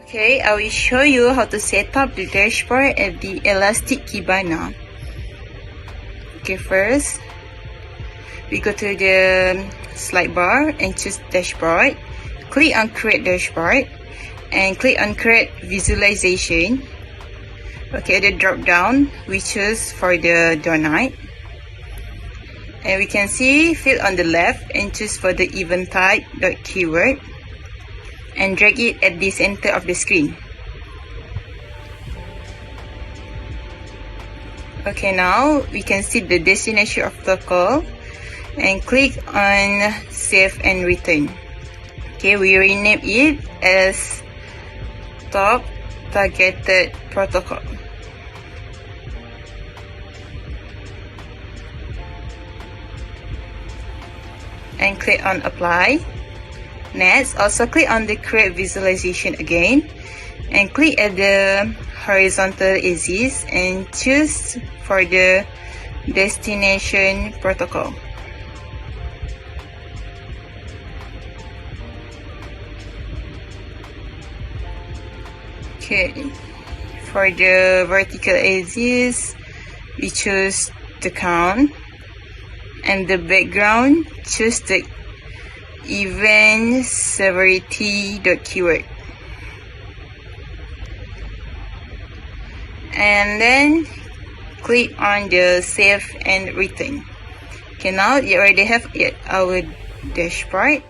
Okay, I will show you how to set up the dashboard at the elastic keybar now. Okay, first we go to the slide bar and choose dashboard. Click on create dashboard and click on create visualization. Okay, the drop down we choose for the donut. And we can see fill on the left and choose for the event type .keyword and drag it at the center of the screen. Okay, now we can see the destination of the call and click on save and return. Okay, we rename it as top targeted protocol. And click on apply. Next, also click on the create visualization again and click at the horizontal axis and choose for the destination protocol. Okay, for the vertical axis we choose the count and the background choose the event severity .keyword. And then click on the save and return. Okay, now you already have our dashboard.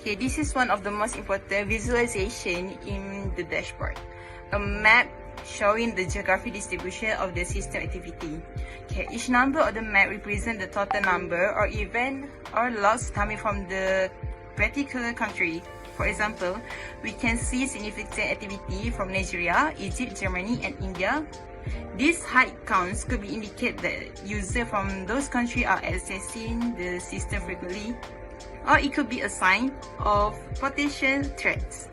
Okay, this is one of the most important visualization in the dashboard. A map showing the geographic distribution of the system activity. Okay, each number of the map represents the total number or event or loss coming from the particular country. For example, we can see significant activity from Nigeria, Egypt, Germany, and India. These high counts could be indicate that users from those countries are accessing the system frequently, or it could be a sign of potential threats.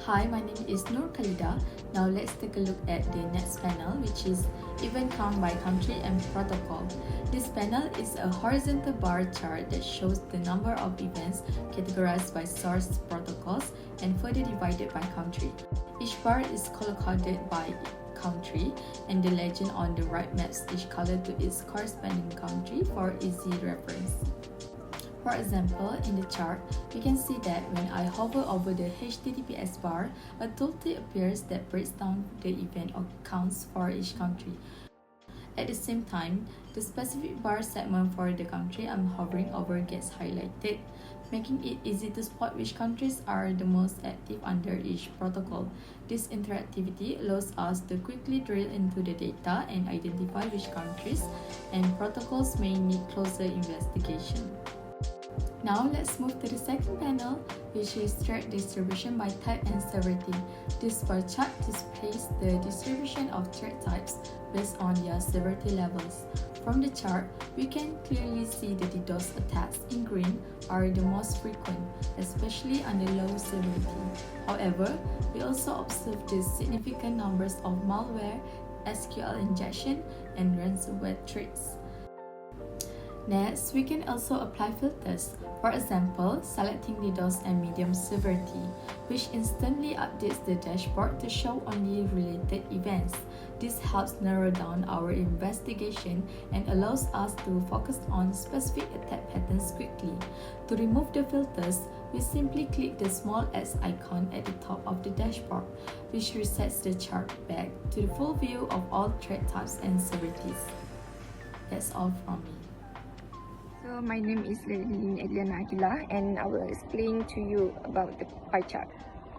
Hi, my name is Nur Khalida. Now let's take a look at the next panel, which is event count by country and protocol. This panel is a horizontal bar chart that shows the number of events categorized by source protocols and further divided by country. Each bar is color-coded by country, and the legend on the right maps each color to its corresponding country for easy reference. For example, in the chart, we can see that when I hover over the HTTPS bar, a tooltip appears that breaks down the event or counts for each country. At the same time, the specific bar segment for the country I'm hovering over gets highlighted, making it easy to spot which countries are the most active under each protocol. This interactivity allows us to quickly drill into the data and identify which countries and protocols may need closer investigation. Now let's move to the second panel, which is threat distribution by type and severity. This bar chart displays the distribution of threat types based on their severity levels. From the chart, we can clearly see the DDoS attacks in green are the most frequent, especially under low severity. However, we also observe the significant numbers of malware, SQL injection, and ransomware threats. Next, we can also apply filters. For example, selecting DDoS and medium severity, which instantly updates the dashboard to show only related events. This helps narrow down our investigation and allows us to focus on specific attack patterns quickly. To remove the filters, we simply click the small X icon at the top of the dashboard, which resets the chart back to the full view of all threat types and severities. That's all from me. So my name is Lilin Edliana Akila, and I will explain to you about the pie chart.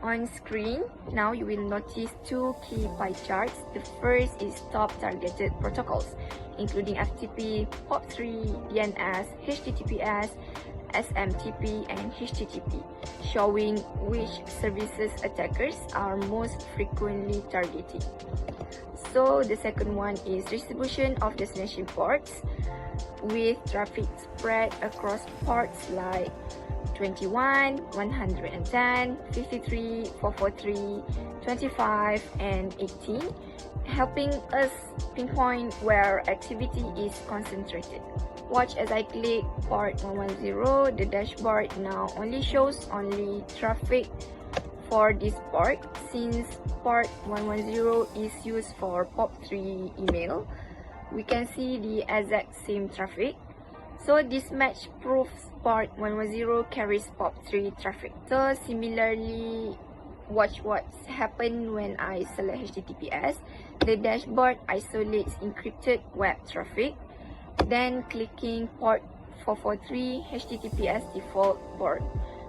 On screen, now you will notice two key pie charts. The first is top targeted protocols, including FTP, POP3, DNS, HTTPS, SMTP, and HTTP, showing which services attackers are most frequently targeting. So the second one is distribution of destination ports, with traffic spread across ports like 21, 110, 53, 443, 25, and 18, helping us pinpoint where activity is concentrated. Watch as I click port 110. The dashboard now only shows traffic for this port, since port 110 is used for POP3 email. We can see the exact same traffic. So this match proves port 110 carries POP3 traffic. So similarly, watch what's happened when I select HTTPS. The dashboard isolates encrypted web traffic. Then clicking port 443, HTTPS default port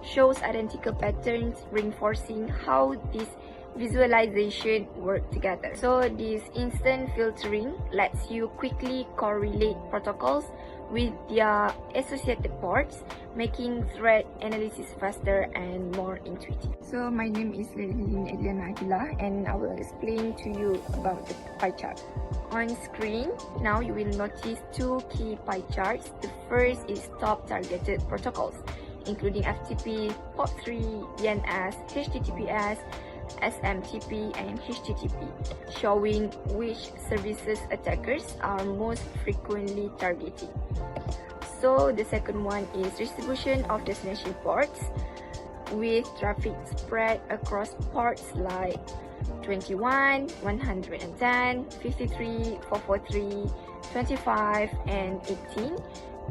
shows identical patterns, reinforcing how this visualization work together. So this instant filtering lets you quickly correlate protocols with their associated ports, making threat analysis faster and more intuitive. So my name is Eliana Aguilar, and I will explain to you about the pie chart. On screen, now you will notice two key pie charts. The first is top targeted protocols, including FTP, POP3, DNS, HTTPS, SMTP, and HTTP, showing which services attackers are most frequently targeting. So the second one is distribution of destination ports, with traffic spread across ports like 21, 110, 53, 443, 25, and 18,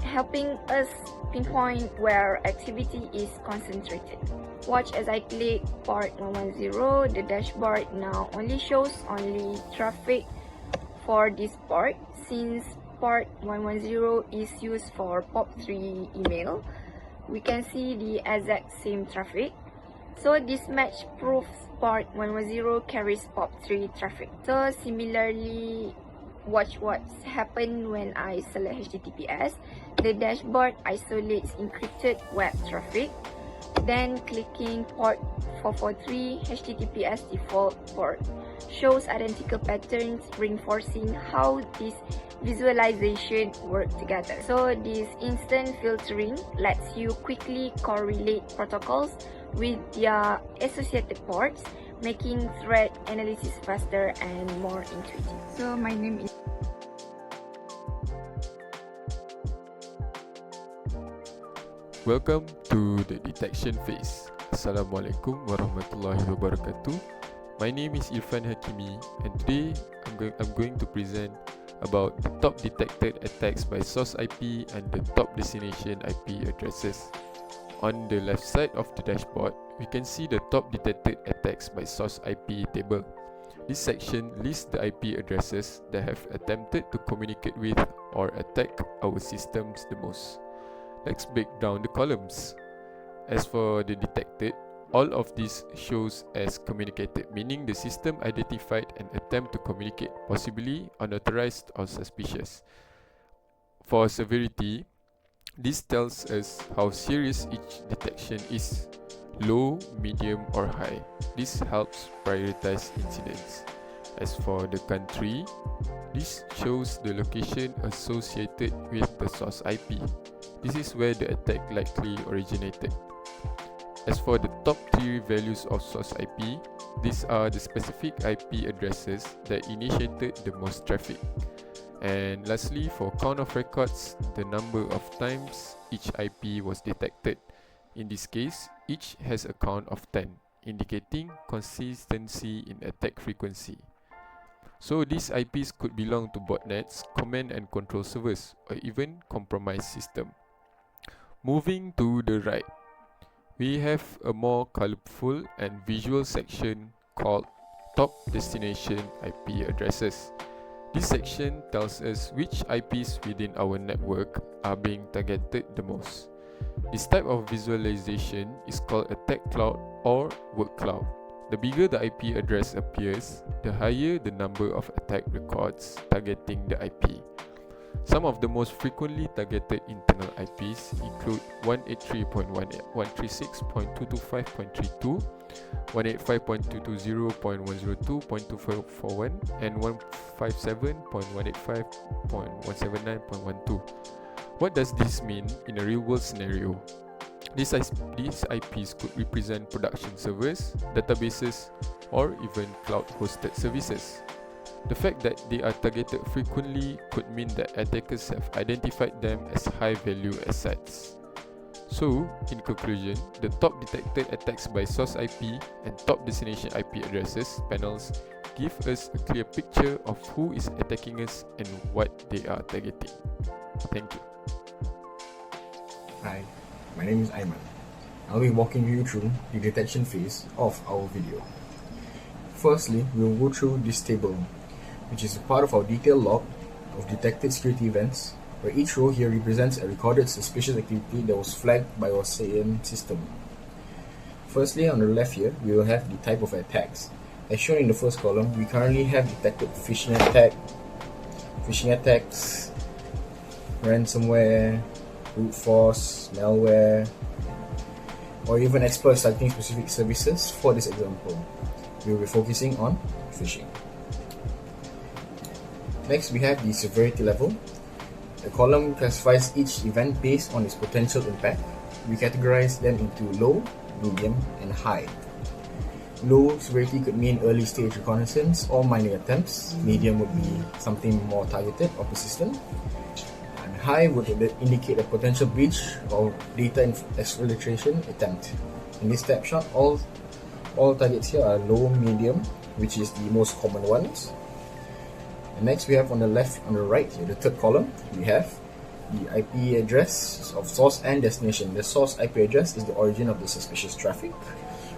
helping us pinpoint where activity is concentrated. Watch as I click port 110. The dashboard now only shows traffic for this port, since port 110 is used for POP3 email. We can see the exact same traffic. So this match proves port 110 carries POP3 traffic. So similarly, watch what's happened when I select HTTPS. The dashboard isolates encrypted web traffic. Then clicking port 443, HTTPS default port shows identical patterns, reinforcing how this visualization work together. So this instant filtering lets you quickly correlate protocols with their associated ports, making threat analysis faster and more intuitive. So my name is Welcome to the detection phase. Assalamualaikum warahmatullahi wabarakatuh. My name is Irfan Hakimi, and today I'm going to present about the top detected attacks by source IP and the top destination IP addresses. On the left side of the dashboard, we can see the top detected attacks by source IP table. This section lists the IP addresses that have attempted to communicate with or attack our systems the most. Let's break down the columns. As for the detected, all of this shows as communicated, meaning the system identified an attempt to communicate, possibly unauthorized or suspicious. For severity, this tells us how serious each detection is, low, medium, or high. This helps prioritize incidents. As for the country, this shows the location associated with the source IP. This is where the attack likely originated. As for the top 3 values of source IP, these are the specific IP addresses that initiated the most traffic. And lastly, for count of records, the number of times each IP was detected. In this case, each has a count of 10, indicating consistency in attack frequency. So these IPs could belong to botnets, command and control servers, or even compromised system. Moving to the right, we have a more colorful and visual section called Top Destination IP Addresses. This section tells us which IPs within our network are being targeted the most. This type of visualization is called attack cloud or word cloud. The bigger the IP address appears, the higher the number of attack records targeting the IP. Some of the most frequently targeted internal IPs include 183.136.225.32, 185.220.102.241, and 157.185.179.12. What does this mean in a real-world scenario? These IPs could represent production servers, databases, or even cloud-hosted services. The fact that they are targeted frequently could mean that attackers have identified them as high-value assets. So, in conclusion, the top detected attacks by source IP and top destination IP addresses panels give us a clear picture of who is attacking us and what they are targeting. Thank you. Hi, my name is Aiman. I'll be walking you through the detection phase of our video. Firstly, we'll go through this table, which is a part of our detailed log of detected security events, where each row here represents a recorded suspicious activity that was flagged by our SIEM system. Firstly, on the left here, we will have the type of attacks. As shown in the first column, we currently have detected phishing attacks, ransomware, brute force, malware, or even exploits targeting specific services. For this example, we will be focusing on phishing. Next, we have the severity level. The column classifies each event based on its potential impact. We categorize them into low, medium, and high. Low severity could mean early stage reconnaissance or mining attempts. Medium would be something more targeted or persistent. And high would indicate a potential breach or data exfiltration attempt. In this snapshot, all targets here are low, medium, which is the most common ones. And next we have on the right here, the third column, we have the IP address of source and destination. The source IP address is the origin of the suspicious traffic,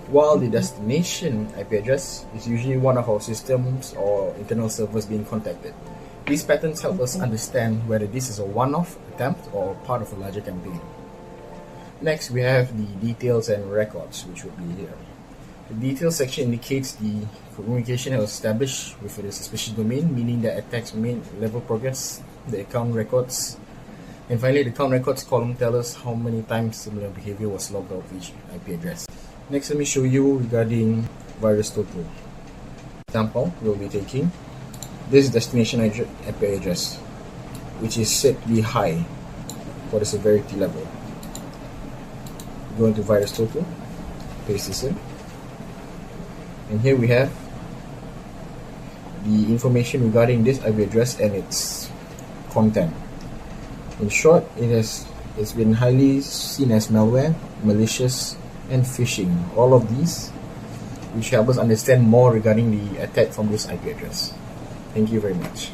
while the destination IP address is usually one of our systems or internal servers being contacted. These patterns help us understand whether this is a one-off attempt or part of a larger campaign. Next, we have the details and records, which would be here. The details section indicates the communication was established with the suspicious domain, meaning that attacks remain level progress, the account records, and finally the account records column tells us how many times similar behavior was logged out of each IP address. Next, let me show you regarding virus total. Example, we'll be taking this destination IP address, which is set to be high for the severity level. Go into virus total, paste this in, and here we have the information regarding this IP address and its content. In short, it's been highly seen as malware, malicious, and phishing. All of these which help us understand more regarding the attack from this IP address. Thank you very much.